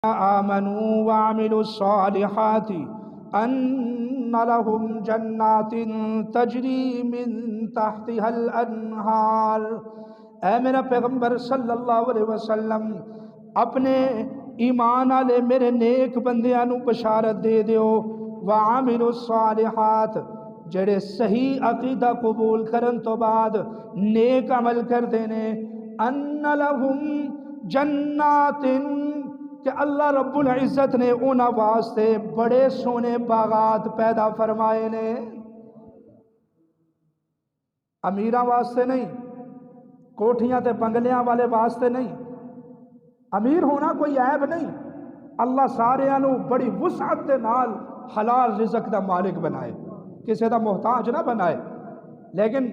آمنوا وعملوا الصالحات ان لهم جنات تجری من تحتها الانہار۔ اے میرا پیغمبر صلی اللہ علیہ وسلم اپنے ایمان والے میرے نیک بندیاں نو بشارت دے دیو، وعملوا الصالحات جڑے صحیح عقیدہ قبول کرن تو بعد نیک عمل کر دینے، ان لهم جنات کہ اللہ رب العزت نے انہاں واسطے بڑے سونے باغات پیدا فرمائے نے، امیراں واسطے نہیں، کوٹھیاں تے بنگلیاں والے واسطے نہیں، امیر ہونا کوئی عیب نہیں، اللہ سارے انو بڑی وسعت دے نال حلال رزق دا مالک بنائے، کسے دا محتاج نہ بنائے، لیکن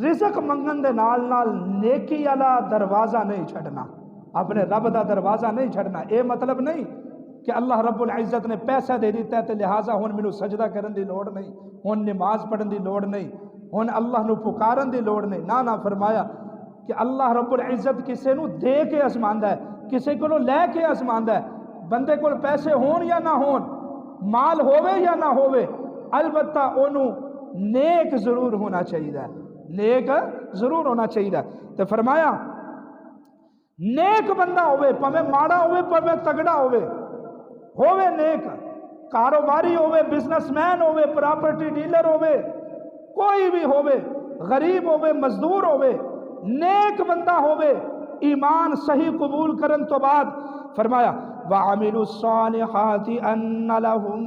رزق منگن دے نال نال نیکی والا دروازہ نہیں چھڑنا، اپنے رب دا دروازہ نہیں چھڑنا۔ اے مطلب نہیں کہ اللہ رب العزت نے پیسہ دے دیتا ہے تے لہٰذا ہن مینوں سجدہ کرن دی لوڑ نہیں، ہن نماز پڑھن دی لوڑ نہیں، ہن اللہ نو پکارن دی لوڑ نہیں، نہ فرمایا کہ اللہ رب العزت کسے نو دے کے ازماندا ہے، کسے کولو لے کے ازماندا ہے، بندے کول پیسے ہون یا نہ ہون، مال ہووے یا نہ ہووے، البتہ اونوں نیک ضرور ہونا چاہیے، نیک ضرور ہونا چاہیے۔ تو فرمایا نیک بندہ ہوئے، پویں ماڑا ہوئے پویں تگڑا ہوئے نیک، کاروباری ہوئے، بزنس مین ہوئے، پراپرٹی ڈیلر ہوئے، کوئی بھی ہوئے، غریب ہوئے، مزدور ہوئے، نیک بندہ ہوئے، ایمان صحیح قبول کرن تو بعد فرمایا وَعَمِلُوا الصَّالِحَاتِ أَنَّ لَهُمْ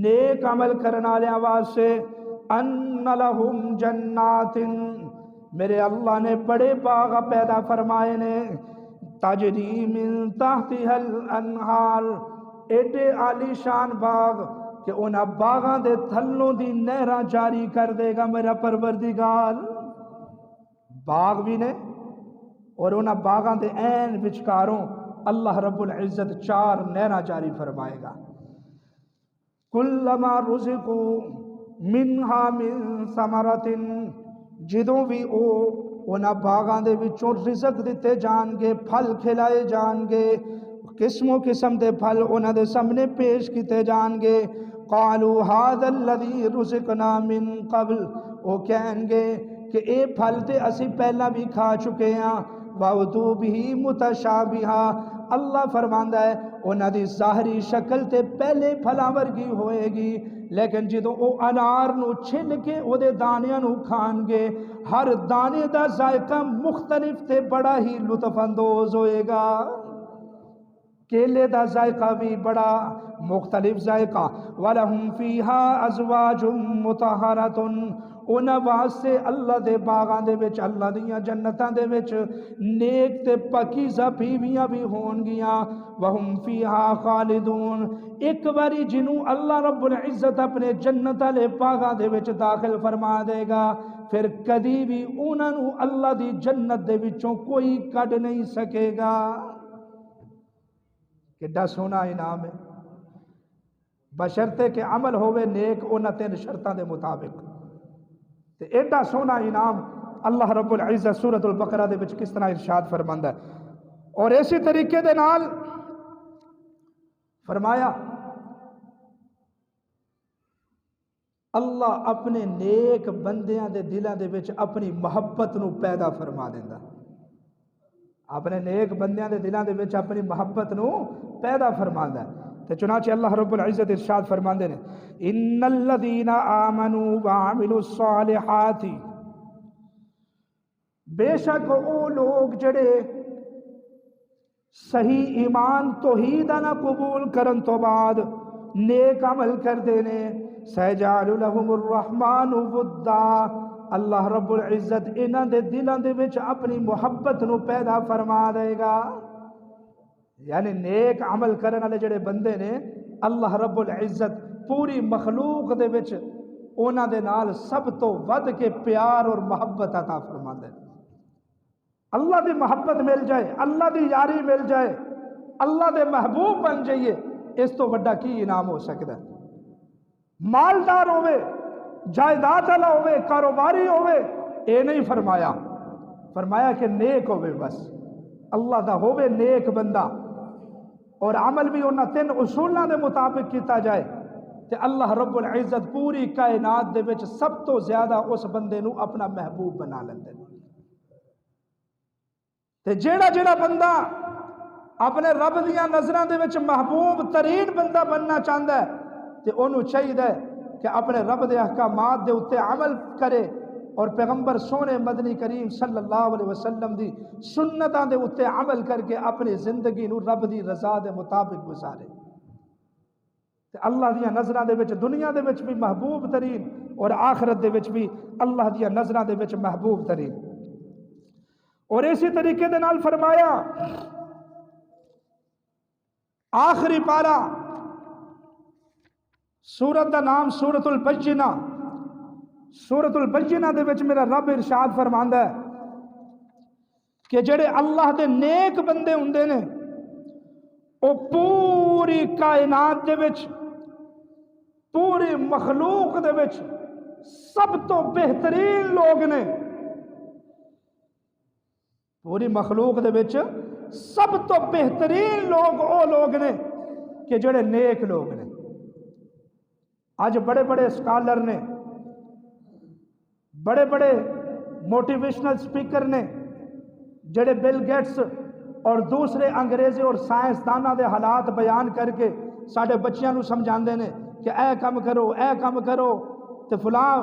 نیک عمل کرنا لے آواز سے أَنَّ لَهُمْ جَنَّاتٍ میرے اللہ نے بڑے باغ پیدا فرمائے نے، تجری من تحتها الانہار ایڈے عالی شان باغ کہ انہاں باغاں دے تھلوں دی نہراں جاری کر دے گا میرا پروردگار، باغ بھی نے اور انہاں باغاں دے عین وچکاروں اللہ رب العزت 4 نہراں جاری فرمائے گا، کلما رزقوا منہا من ثمرۃ جدوں بھی انہاں باغاں دے وچوں رزق دیتے جان گے، پھل کھلائے جان گے، قسم و قسم دے پھل انہاں دے سامنے پیش کیتے جان گے، قالوا ھذا الذی رزقنا من قبل وہ کہیں گے کہ اے پھل تے اسی پہلا بھی کھا چکے ہیں، وَأُتُوا بِهِ مُتَشَابِهًا اللہ فرماندا ہے انہاں دی ظاہری شکل تے پہلے پھلاں ورگی ہوئے گی، لیکن جدوں او انار نو چھل کے او دے دانیاں نو کھان گے ہر دانے دا ذائقہ مختلف تے بڑا ہی لطف اندوز ہوئے گا، کیلے دا ذائقہ بھی بڑا مختلف ذائقہ، وَلَهُمْ فِيهَا أَزْوَاجٌ مُطَهَّرَةٌ انہاں واسطے اللہ دے باغاں دے وچ اللہ دیاں جنتاں دے وچ نیک تے پاکیزہ بیویاں بھی ہون گیاں، وَهُمْ فِيهَا خَالِدُونَ ایک باری جنوں اللہ رب العزت اپنے جنت والے باغاں دے وچ داخل فرما دے گا پھر کدی بھی انہاں نو اللہ دی جنت دے وچوں کوئی کڈ نہیں سکے گا، کڈا سونا انعام ہے، بشرطے کہ عمل ہوئے نیک انہاں 3 شرطاں دے مطابق، تے ایڈا سونا انعام اللہ رب العزت سورۃ البقرہ دے وچ کس طرح ارشاد فرماندا ہے، اور اسی طریقے دے نال فرمایا اللہ اپنے نیک بندیاں دے دلاں دے وچ اپنی محبت نو پیدا فرما دیندا، اپنے نیک بندیاں دے دلاں دے وچ اپنی محبت نو پیدا فرماندا ہے، تے چنانچہ اللہ رب العزت ارشاد فرماندے نے ان الذین آمنوا وعملوا الصالحات بے شک او لوگ جڑے صحیح ایمان توحید نہ قبول کرن تو بعد نیک عمل کر دینے، سیجعل لهم الرحمن ودا اللہ رب العزت انہاں دے دلاں دے وچ اپنی محبت نو پیدا فرما دے گا، یعنی نیک عمل کرنے والے جڑے بندے نے اللہ رب العزت پوری مخلوق دے وچ انہاں دے نال سب تو ود کے پیار اور محبت عطا فرماندا ہے، اللہ دی محبت مل جائے، اللہ دی یاری مل جائے، اللہ دے محبوب بن جائیے، اس تو بڑا کی انعام ہو سکتا ہے، مالدار ہوئے، جائیداد والا ہوئے، کاروباری ہوئے، اے نہیں فرمایا، فرمایا کہ نیک ہوئے، بس اللہ دا ہوئے نیک بندہ، اور عمل بھی انہاں 3 اصولوں دے مطابق کیتا جائے تے اللہ رب العزت پوری کائنات دے وچ سب تو زیادہ اس بندے نو اپنا محبوب بنا لیندے نے۔ تے جیڑا بندہ اپنے رب دیاں نظراں دے وچ محبوب ترین بندہ بننا چاہندا ہے تے انہوں چاہیے کہ اپنے رب دے احکامات دے اتے عمل کرے اور پیغمبر سونے مدنی کریم صلی اللہ علیہ وسلم دی سنتاں دے اتے عمل کر کے اپنی زندگی نو رب دی رضا دے مطابق گزارے تے اللہ دیاں نظراں دے وچ دنیا دے وچ بھی محبوب ترین اور آخرت دے وچ بھی اللہ دیاں نظراں دے وچ محبوب ترین۔ اور اسی طریقے دے نال فرمایا آخری پارا سورت دا نام سورت البینہ، سورت البینہ دے وچ میرا رب ارشاد فرماندا ہے کہ جڑے اللہ دے نیک بندے ہوندے نے او پوری کائنات دے وچ پوری مخلوق دے وچ سب تو بہترین لوگ نے۔ پوری مخلوق دے وچ سب تو بہترین لوگ او لوگ نے کہ جڑے نیک لوگ نے۔ آج بڑے بڑے اسکالر نے، بڑے بڑے موٹیویشنل سپیکر نے جڑے بل گیٹس اور دوسرے انگریزی اور سائنسدانوں دے حالات بیان کر کے ساڈے بچیاں نو سمجھاندے نے کہ اے کام کرو اے کام کرو تے فلاں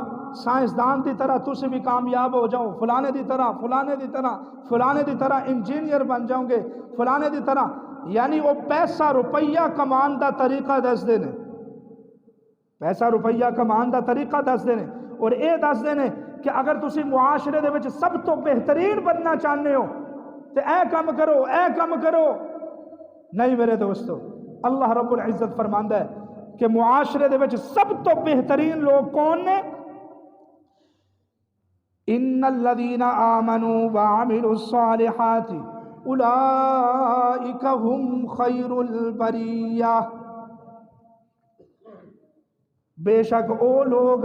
سائنسدان دی طرح تسی بھی کامیاب ہو جاؤ، فلانے دی طرح فلانے دی طرح انجینئر بن جاؤ گے، فلانے دی طرح، یعنی وہ پیسہ روپیہ کمان دا طریقہ دس دے نے، پیسہ روپیہ کمان دا طریقہ دس دے نے اور اے دس دے نے کہ اگر تسی معاشرے دے وچ سب تو بہترین بننا چاہنے ہو تے اے کام کرو اے کام کرو۔ نہیں میرے دوستو، اللہ رب العزت فرماندا ہے کہ معاشرے دے وچ سب تو بہترین لوگ کون نے؟ ان الذین آمنوا وعملوا الصالحات اولئک هم خیر البریہ، بے شک او لوگ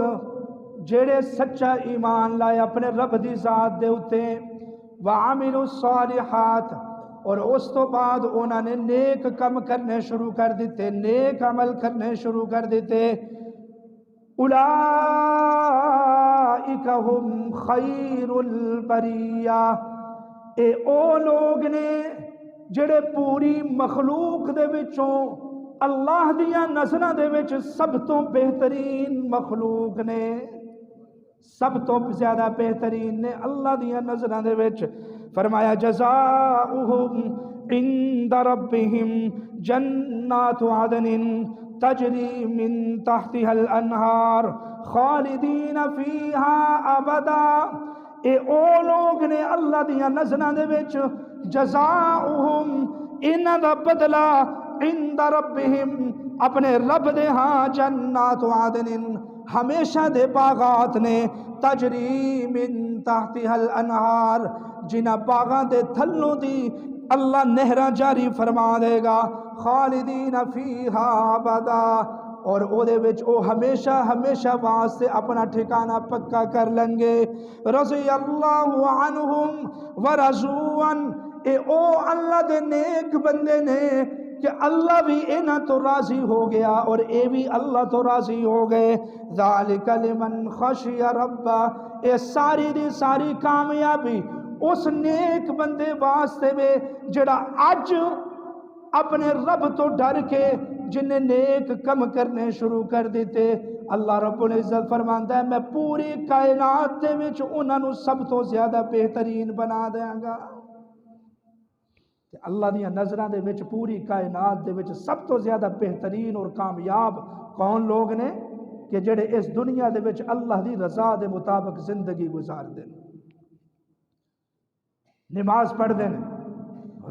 جڑے سچا ایمان لائے اپنے رب دی ذات دے اتے، وعملوا الصالحات اور اس تو بعد انہوں نے نیک کم کرنے شروع کر دیتے، نیک عمل کرنے شروع کر دیتے، اولئک هم خیر البریہ، اے او لوگ نے جڑے پوری مخلوق دے وچوں اللہ دیاں نظراں دے وچ سب تو بہترین مخلوق نے، سب تو زیادہ بہترین نے اللہ دیاں نظراں دے وچ۔ فرمایا جزاؤہم عند ربہم جنات عدن تجری من تحتها الانہار خالدین فیہا ابدا، اے او لوگ نے اللہ دیاں نظراں دے وچ جزاؤہم انہاں دا بدلہ عند ربہم اپنے رب دے ہاں جنات عدن ہمیشہ دے باغات نے، تجری من تحتها الانہار جنہ باغاں دے تھلوں دی اللہ نہراں جاری فرما دے گا، خالدین فیہا ابدا، اور او دے وچ او ہمیشہ ہمیشہ واسطے اپنا ٹھکانہ پکا کر لیں گے۔ رضی اللہ عنہم ورضوا عنہ، اے او اللہ دے نیک بندے نے کہ اللہ بھی انہاں تو راضی ہو گیا اور اے بھی اللہ تو راضی ہو گئے۔ ذالک لمن خشی ربہ، اے ساری دی ساری کامیابی اس نیک بندے واسطے میں جڑا اج اپنے رب تو ڈر کے جنہیں نیک کم کرنے شروع کر دیتے، اللہ رب العزت فرماندا ہے میں پوری کائنات دے وچ انہاں نو سب تو زیادہ بہترین بنا دیاں گا۔ اللہ دیاں نظراں دے وچ پوری کائنات دے وچ سب تو زیادہ بہترین اور کامیاب کون لوگ نے کہ جڑے اس دنیا دے وچ اللہ دی رضا دے مطابق زندگی گزار دیں، نماز پڑھ دیں،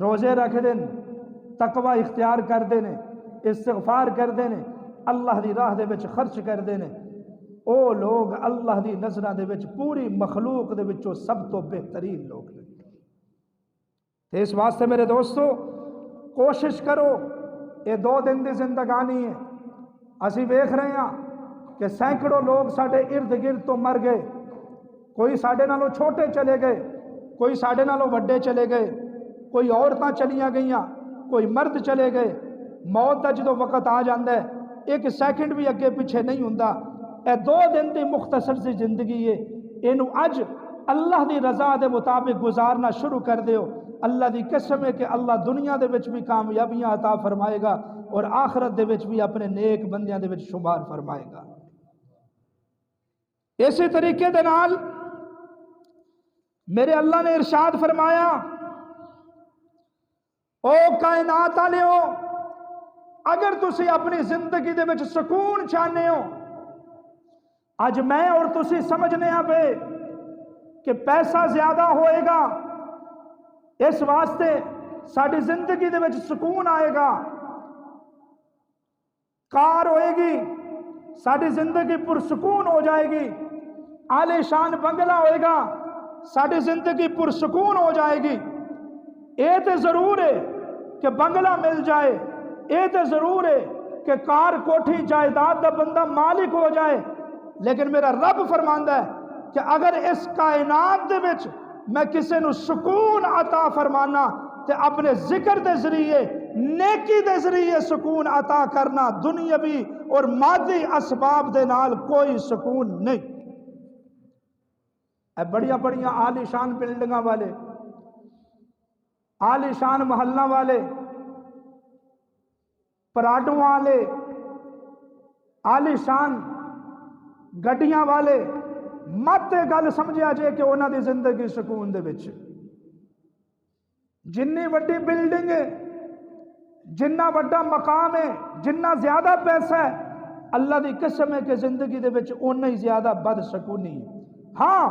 روزے رکھ دیں، تقوی اختیار کر دیں، استغفار کر دیں، اللہ دی راہ دے وچ خرچ کر دیں، او لوگ اللہ دی نظراں دے وچ پوری مخلوق دے وچوں سب تو بہترین لوگ نے۔ اس واسطے میرے دوستو کوشش کرو، یہ 2 دن دی زندگانی ہے، اسی ویکھ رہے ہیں کہ سینکڑوں لوگ ساڈے ارد گرد تو مر گئے، کوئی ساڈے نالوں چھوٹے چلے گئے، کوئی ساڈے نالوں وڈے چلے گئے، کوئی عورتاں چلیاں گئیاں، کوئی مرد چلے گئے، موت دا جدوں وقت آ جاندا ہے ایک سیکنڈ بھی اگے پیچھے نہیں ہوندا. اے 2 دن دی مختصر سی زندگی ہے, اینو اج اللہ دی رضا دے مطابق گزارنا شروع کر دیو. اللہ دی قسم ہے کہ اللہ دنیا دے وچ بھی کامیابیاں عطا فرمائے گا اور آخرت دے وچ بھی اپنے نیک بندیاں دے وچ شمار فرمائے گا. اسی طریقے دے نال میرے اللہ نے ارشاد فرمایا, او کائنات والےو, اگر تسی اپنی زندگی دے وچ سکون چاہنے ہو, اج میں اور تسی سمجھنے ہاں پہ کہ پیسہ زیادہ ہوئے گا, اس واسطے ساری زندگی دے وچ سکون آئے گا, کار ہوئے گی ساری زندگی پرسکون ہو جائے گی, عالی شان بنگلہ ہوئے گا ساری زندگی پرسکون ہو جائے گی. اے تے ضرور ہے کہ بنگلہ مل جائے, اے تے ضرور ہے کہ کار کوٹھی جائیداد دا بندہ مالک ہو جائے, لیکن میرا رب فرماندا ہے کہ اگر اس کائنات دے وچ میں کسے نو سکون عطا فرمانا تے اپنے ذکر دے ذریعے نیکی دے ذریعے سکون عطا کرنا, دنیاوی اور مادی اسباب دے نال کوئی سکون نہیں. اے بڑیاں بڑیاں عالی شان بلڈنگاں والے, عالی شان محلہ والے, پراڈوں والے, عالی شان گڈیاں والے, مت گل سمجھا جائے کہ انہاں دی زندگی سکون دے وچ. جنی وڈی بلڈنگ ہے, جنہ وڈا مقام ہے, جنہ زیادہ پیسہ ہے, اللہ دی قسم ہے کہ زندگی دے وچ اُنہ ہی زیادہ بد سکونی ہے. ہاں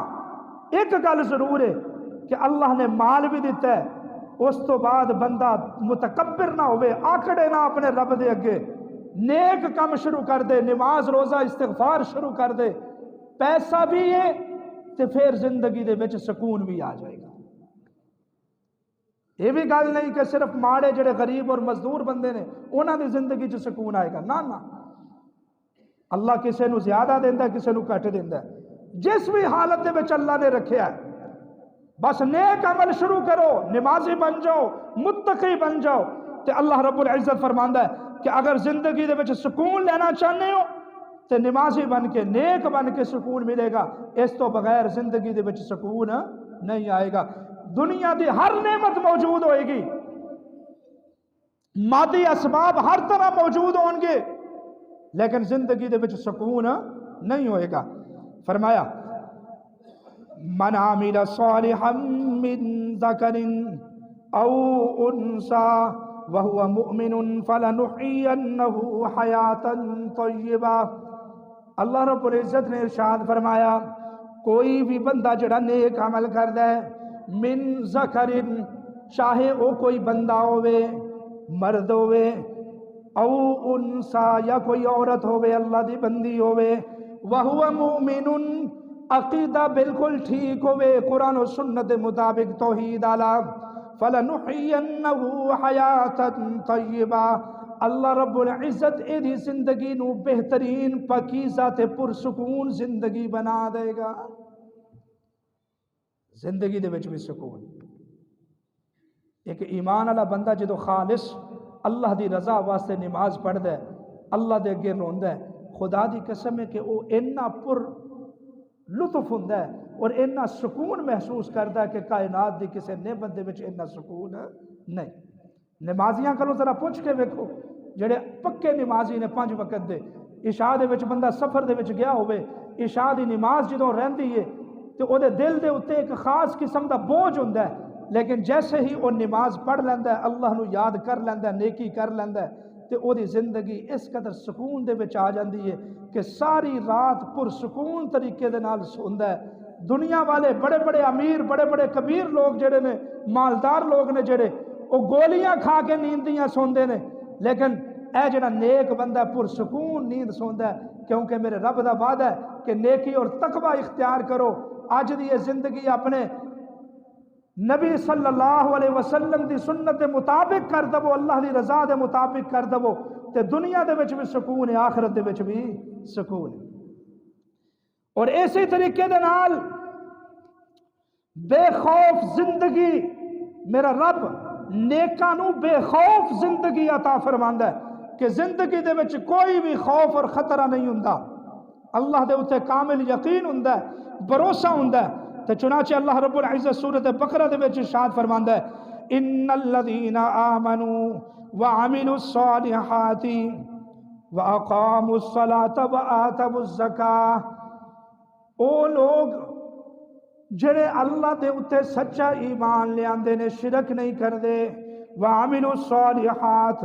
ایک گل ضرور ہے کہ اللہ نے مال بھی دیتا ہے, اس تو بعد بندہ متکبر نہ ہوئے, آکڑے نہ اپنے رب دے اگے, نیک کم شروع کر دے, نماز روزہ استغفار شروع کر دے, پیسہ بھی ہے تو پھر زندگی دے وچ سکون بھی آ جائے گا. یہ بھی گل نہیں کہ صرف ماڑے جڑے غریب اور مزدور بندے نے انہاں دی زندگی چ سکون آئے گا, نہ اللہ کسے نو زیادہ دیندا ہے, کسے نو گھٹ دیندا ہے. جس بھی حالت دے وچ اللہ نے رکھیا ہے بس نیک عمل شروع کرو, نمازی بن جاؤ, متقی بن جاؤ, تے اللہ رب العزت فرماندا ہے کہ اگر زندگی دے وچ سکون لینا چاہنے ہو تے نمازی بن کے نیک بن کے سکون ملے گا, اس تو بغیر زندگی دے وچ سکون نہیں آئے گا. دنیا دی ہر نعمت موجود ہوئے گی, مادی اسباب ہر طرح موجود ہوں گے, لیکن زندگی دے وچ سکون نہیں ہوئے گا. فرمایا من عمل صالحا من ذکر او انسا وهو مؤمن فلنحینه حیاتا طیبا. اللہ رب العزت نے ارشاد فرمایا کوئی بھی بندہ جڑا نیک عمل کردا ہے, من ذکر, چاہے او کوئی بندہ ہوئے, مرد ہوئے, او انسا یا کوئی عورت ہوئے, اللہ دی بندی ہوئے, وَهُوَ مُؤْمِنٌ, عقیدہ بالکل ٹھیک ہوئے قرآن و سنت مطابق توحید آلا, فَلَنُحْيَنَّهُ حَيَاةً طَيِّبًا, اللہ رب العزت ایدھی زندگی نو بہترین پاکیزہ تے پرسکون زندگی بنا دے گا. زندگی دے وچ بھی سکون. ایک ایمان والا بندہ جدو خالص اللہ دی رضا واسطے نماز پڑھدا ہے, اللہ دے اگے روندا ہے, خدا دی قسم ہے کہ وہ اتنا پر لطف ہوندا ہے اور اتنا سکون محسوس کرتا ہے کہ کائنات دی کسے نعمت دے وچ اتنا سکون نہیں. نمازیاں کلو ذرا پوچھ کے ویکھو, جڑے پکے نمازی نے 5 وقت دے, عشاء دے وچ بندہ سفر دے وچ گیا ہوئے, عشاء دی نماز جدوں رہندی ہے تو او دے دل دے اتے ایک خاص قسم دا بوجھ ہوندا ہے, لیکن جیسے ہی وہ نماز پڑھ لیندا ہے, اللہ نو یاد کر لیندا ہے, نیکی کر لیندا ہے, تے او دی زندگی اس قدر سکون دے وچ آ جاندی ہے کہ ساری رات پرسکون طریقے دے نال سوندا ہے. دنیا والے بڑے بڑے امیر, بڑے بڑے کبیر لوگ جڑے نے, مالدار لوگ نے جڑے, وہ گولیاں کھا کے نیندیاں سوندے نے, لیکن اے جڑا نیک بندہ پرسکون نیند سوندا ہے, کیونکہ میرے رب دا وعدہ ہے کہ نیکی اور تقوی اختیار کرو. اج دی یہ زندگی اپنے نبی صلی اللہ علیہ وسلم دی سنت دے مطابق کر دو, اللہ دی رضا دے مطابق کر دو, تے دنیا دے وچ بھی سکون ہے, آخرت دے وچ بھی سکون ہے. اور اسی طریقے دے نال بے خوف زندگی میرا رب نیکاں نو بے خوف زندگی عطا فرماندا ہے کہ زندگی دے وچ کوئی بھی خوف اور خطرہ نہیں ہوندا، اللہ دے اوتے کامل یقین ہوندا ہے، بھروسہ ہوندا ہے۔ تے چنانچہ اللہ رب العزت سورۃ بقرہ دے وچ ارشاد فرماندا ہے ان الذین آمنوا وعملوا الصالحات واقاموا الصلاة وآتوا الزکاة، او لوگ جڑے اللہ دے اتے سچا ایمان لے آندے نے، شرک نہیں کردے، وعملوا الصالحات،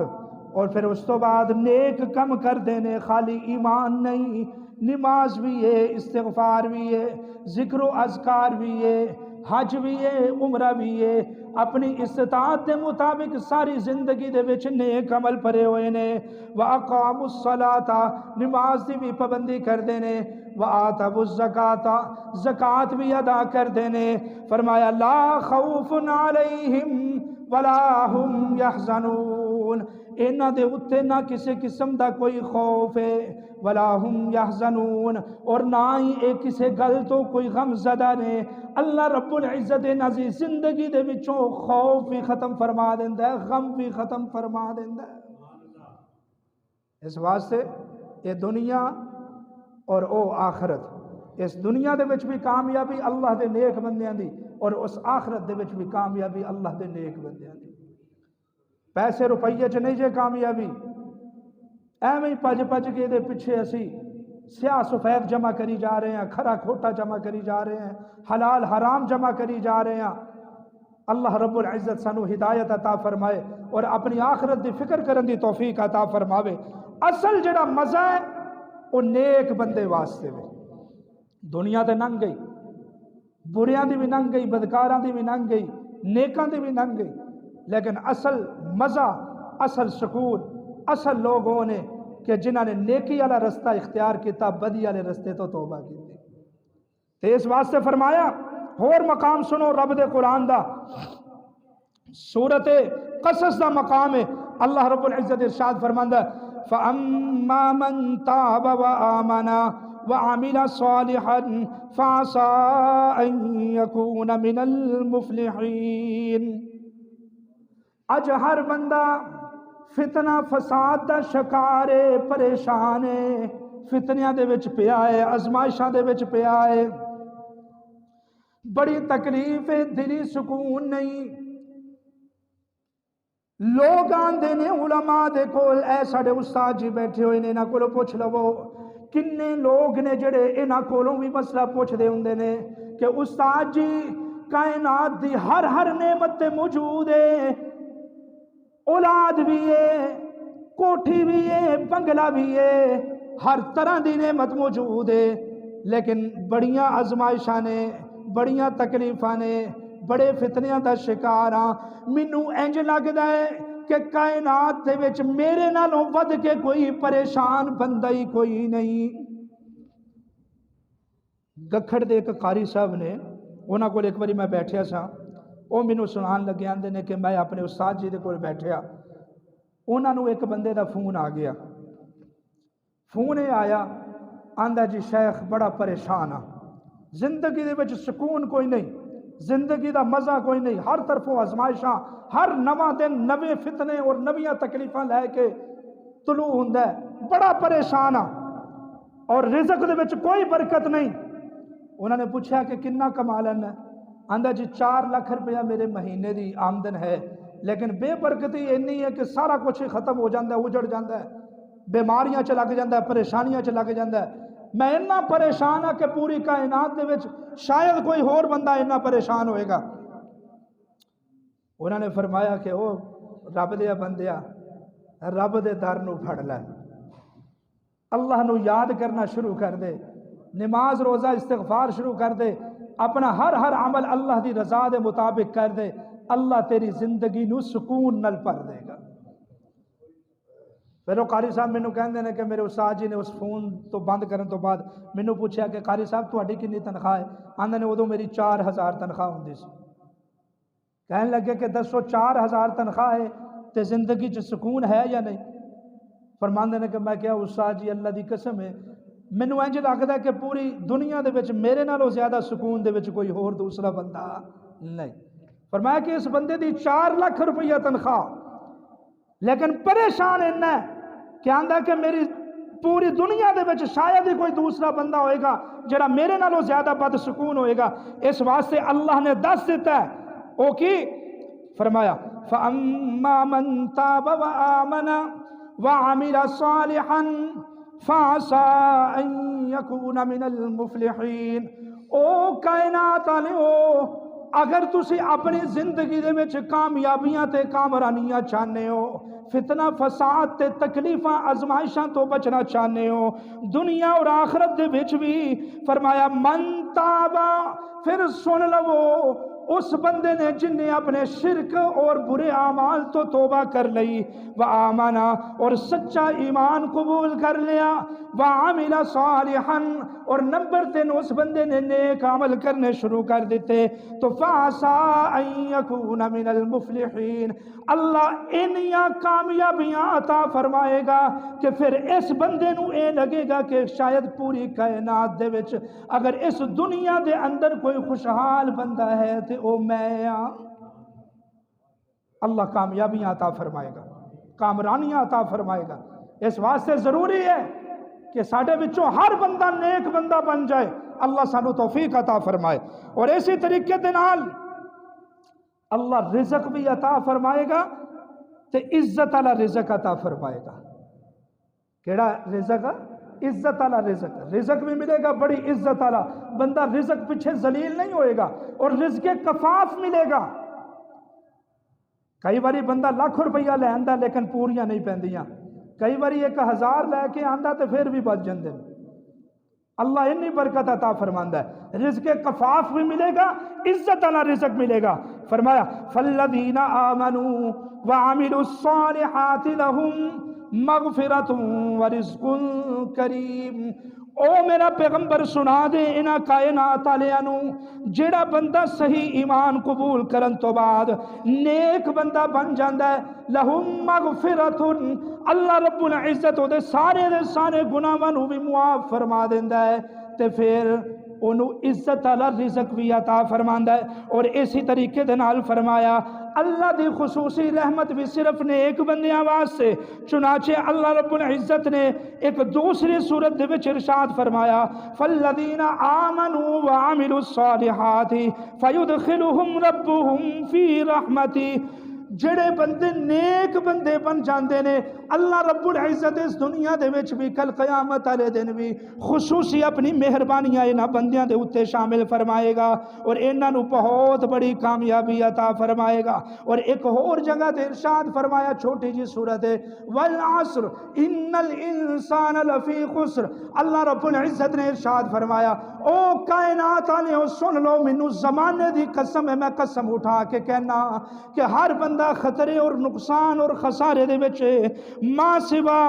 اور پھر اس تو بعد نیک کم کردے نے، خالی ایمان نہیں، نماز بھی ہے، استغفار بھی ہے، ذکر و اذکار بھی ہے، حج بھی ہے، عمرہ بھی ہے، اپنی استطاعت دے مطابق ساری زندگی دے وچ نیک عمل پرے ہوئے نے، وَأَقَامُوا الصَّلَاةَ، نماز دی بھی پابندی کردے نے، وَآتَوُا الزَّکَاةَ، زکوٰۃ بھی ادا کردے نے۔ فرمایا لا خوف علیہم ولا هم یحزنون، انہاں دے اتے نہ کسی قسم دا کوئی خوف ہے، ولا هم یحزنون، اور نہ ہی ایک کسی گل تو کوئی غم زدہ نے۔ اللہ رب العزت نازی زندگی دے وچوں خوف بھی ختم فرما دیندا ہے، غم بھی ختم فرما دیندا ہے۔ اس واسطے یہ دنیا اور او آخرت، اس دنیا دے وچ بھی کامیابی اللہ دے نیک بندیاں دی، اور اس آخرت دے وچ بھی کامیابی اللہ دے نیک بندیاں دی۔ پیسے روپیے چ نہیں جے کامیابی، ایویں پج پج کے دے پیچھے اسی سیاہ سفید جمع کری جا رہے ہیں، کھرا کھوٹا جمع کری جا رہے ہیں، حلال حرام جمع کری جا رہے ہیں۔ اللہ رب العزت سانو ہدایت عطا فرمائے اور اپنی آخرت دی فکر کرن دی توفیق عطا فرماوے۔ اصل جڑا مزہ ہے وہ نیک بندے واسطے میں، دنیا تے ننگ گئی، بریاں دی بھی ننگ گئی، بدکاراں دی بھی ننگ گئی، نیکاں دی بھی ننگ گئی، لیکن اصل مزہ، اصل سکون، اصل لوگ وہ نے کہ جنہاں نے نیکی والا رستہ اختیار کیتا، بدی والے رستے تو توبہ کی۔ تے اس واسطے فرمایا، اور مقام سنو رب دے قرآن دا، سورت قصص دا مقام ہے، اللہ رب العزت ارشاد فرماندا ہے فَأَمَّا مَن تَابَ وَآمَنَ وَعَمِلَ صَالِحًا فَعَسَىٰ أَن يَكُونَ مِنَ الْمُفْلِحِينَ۔ اج ہر بندہ فتنہ فساد دا شکار ہے، پریشان ہے، فتنیاں دے وچ پیا ہے، ازمائشاں دے وچ پیا ہے، بڑی تکلیف ہے، دلی سکون نہیں۔ لوگ آندے نے علماء دے کول، اے ساڈے استاد جی بیٹھے ہوئے نے، انہاں کولوں پوچھ لو، کنے لوگ نے جڑے انہاں کولوں بھی مسئلہ پوچھ دے ہوندے نے کہ استاد جی کائنات دی ہر نعمت تے موجود ہے، اولاد بھی ہے، کوٹھی بھی ہے، بنگلہ بھی ہے، ہر طرح دی نعمت موجود ہے، لیکن بڑیاں آزمائشاں نے، بڑیاں تکلیفاں نے، بڑے فتنیاں دا شکار ہاں۔ مینوں انج لگدا ہے کہ کائنات دے وچ میرے نالوں ود کے کوئی پریشان بندہ ہی کوئی نہیں۔ گکھڑ دے ایک قاری صاحب نے، انہاں کول ایک باری میں بیٹھیا سا، وہ مینوں سنان لگے، آندے نے کہ میں اپنے استاد جی دے کول بیٹھیا، انہاں نوں ایک بندے دا فون آ گیا، فون آیا، آندا جی شیخ بڑا پریشان ہاں، زندگی دے وچ سکون کوئی نہیں، زندگی دا مزہ کوئی نہیں، ہر طرفوں آزمائشاں، ہر نواں دن نویں فتنے اور نویاں تکلیفاں لے کے طلوع ہوندا ہے، بڑا پریشان ہاں، اور رزق دے وچ کوئی برکت نہیں۔ انہوں نے پوچھا کہ کنا کما لینا ہے؟ آندا جی 4 لاکھ روپیہ میرے مہینے دی آمدن ہے، لیکن بے برکتی اینی ہے کہ سارا کچھ ہی ختم ہو جاتا ہے، اجڑ جاتا ہے، بیماریاں چ لگ جاتا ہے، پریشانیاں چ لگ جاتا ہے۔ میں اتنا پریشان ہاں کہ پوری کائنات دے وچ شاید کوئی اور بندہ اتنا پریشان ہوئے گا۔ انہوں نے فرمایا کہ او رب دیا بندیا، رب دے در نو پھڑ لے، اللہ نو یاد کرنا شروع کر دے، نماز روزہ استغفار شروع کر دے، اپنا ہر عمل اللہ دی رضا دے مطابق کر دے، اللہ تیری زندگی نو سکون نل بھر دے گا۔ پھر وہ قاری صاحب مینوں کہندے نے کہ میرے استاد جی نے اس فون تو بند کرن تو بعد مینوں پوچھا کہ قاری صاحب تہاڈی کتنی تنخواہ ہے؟ آندے نے ادوں میری 4000 تنخواہ ہوندی سی۔ کہنے لگے کہ دسو 4000 تنخواہ ہے تے زندگی چ سکون ہے یا نہیں؟ فرماندے نے کہ میں کیا استاد جی اللہ دی قسم ہے، مینوں انج لگدا ہے کہ پوری دنیا دے وچ میرے نالوں زیادہ سکون دے وچ کوئی ہور دوسرا بندہ نہیں۔ فرمایا کہ اس بندے دی 4 لاکھ روپیہ تنخواہ، لیکن پریشان اینا ہے کہ آندا کہ میری پوری دنیا دے وچ شاید ہی کوئی دوسرا بندہ ہوئے گا جڑا میرے نالوں زیادہ بد سکون ہوئے گا۔ اس واسطے اللہ نے دس دیتا ہے او کی، فرمایا فَأَمَّا مَن تَابَ وَآمَنَ وَعَمِلَ صَالِحًا فَعَسَىٰ أَن يَكُونَ مِنَ الْمُفْلِحِينَ۔ او کائنات والےو، اگر تسی اپنی زندگی دے وچ کامیابیاں تے کامرانیاں چاہنے ہو، فتنہ فساد تے تکلیفاں آزمائشاں تو بچنا چاہنے ہو دنیا اور آخرت دے وچ بھی، فرمایا من تابا، پھر سن لو اس بندے نے جن نے اپنے شرک اور برے اعمال تو توبہ کر لئی، وآمنا اور سچا ایمان قبول کر لیا، وعمل صالحا اور نمبر 3 اس بندے نے نیک عمل کرنے شروع کر دیتے، تو فعسى ان يكون من المفلحین، اللہ انیاں کامیابیاں عطا فرمائے گا کہ پھر اس بندے نو اے لگے گا کہ شاید پوری کائنات دے وچ اگر اس دنیا دے اندر کوئی خوشحال بندہ ہے تے او میں ہاں۔ اللہ کامیابیاں عطا فرمائے گا، کامرانیاں عطا فرمائے گا۔ اس واسطے ضروری ہے کہ ساڈے وچوں ہر بندہ نیک بندہ بن جائے، اللہ سانو توفیق عطا فرمائے۔ اور اسی طریقے دے نال اللہ رزق بھی عطا فرمائے گا تے عزت والا رزق عطا فرمائے گا۔ کیڑا رزق؟ عزت والا رزق، رزق بھی ملے گا بڑی عزت والا، بندہ رزق پیچھے ذلیل نہیں ہوئے گا، اور رزق کفاف ملے گا۔ کئی باری بندہ لاکھ روپیہ لے آندا لیکن پوریاں نہیں پیندیاں، کئی باری 1000 لے کے آندا تے پھر بھی بچ جاندے۔ اللہ انی برکت عطا فرماندا ہے، رزق کفاف بھی ملے گا، عزت والا رزق ملے گا۔ فرمایا فالذین آمنوا وعملوا الصالحات لهم مغفرۃ ورزق کریم۔ او میرا پیغمبر سنا دے انہاں کائنات والیاں نو، جیڑا بندہ صحیح ایمان قبول کرن تو بعد نیک بندہ بن جاندا ہے، لہم مغفرۃ، اللہ رب العزت دے سارے گناہاں نو بھی معاف فرما دیندا ہے، تے پھر انہوں عزت والا رزق بھی عطا فرماندا ہے۔ اور اسی طریقے دے نال فرمایا اللہ دی خصوصی رحمت بھی صرف نیک بندیاں واسطے، چنانچہ اللہ رب العزت نے ایک دوسری صورت دے وچ ارشاد فرمایا فالذین آمنوا وعملوا الصالحات فیدخلهم ربهم فی رحمتی، جڑے بندے نیک بندے بن جاندے نے اللہ رب العزت اس دنیا دے وچ بھی کل قیامت والے دن بھی خصوصی اپنی مہربانیاں انہاں بندیاں دے اوتے شامل فرمائے گا، اور انہاں نو بہت بڑی کامیابی عطا فرمائے گا۔ اور ایک اور جگہ تے ارشاد فرمایا، چھوٹی جی صورت ہے، والعصر ان الانسان لفی خسر، اللہ رب العزت نے ارشاد فرمایا او کائنات والے سن لو، مینوں زمانے دی قسم ہے، میں قسم اٹھا کے کہنا کہ ہر بندہ خطرے اور نقصان اور خسارے دے وچ ما سوا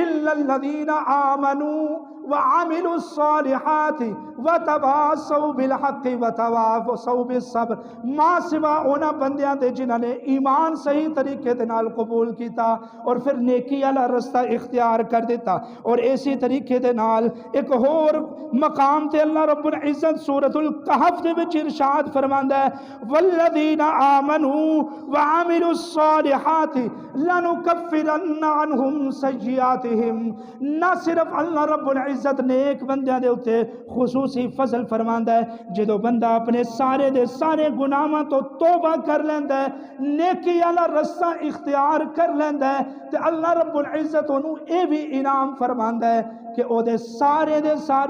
الا الذین آمنوا وعملوا الصالحات وتواصوا بالحق وتواصوا بالصبر، ما سوا انہاں بندیاں دے جنہاں نے ایمان صحیح طریقے دے نال قبول کیتا اور پھر نیکی والا رستہ اختیار کر دیتا۔ اور اسی طریقے دے نال ایک اور مقام تے اللہ رب العزت سورۃ الکہف دے وچ ارشاد فرماندا ہے والذین آمنوا وعملوا الصالحات لنکفرن عنہم سیئاتہم، نہ صرف اللہ رب العزت نیک بندیاں دے اوتے خصوصی فضل فرماندا ہے، جدو بندہ اپنے سارے دے سارے گناہاں تو توبہ کر لیندا ہے، نیکی والا رستہ اختیار کر لیندا ہے، تے اللہ رب العزت انہوں اے بھی انعام فرماندا ہے کہ او دے سارے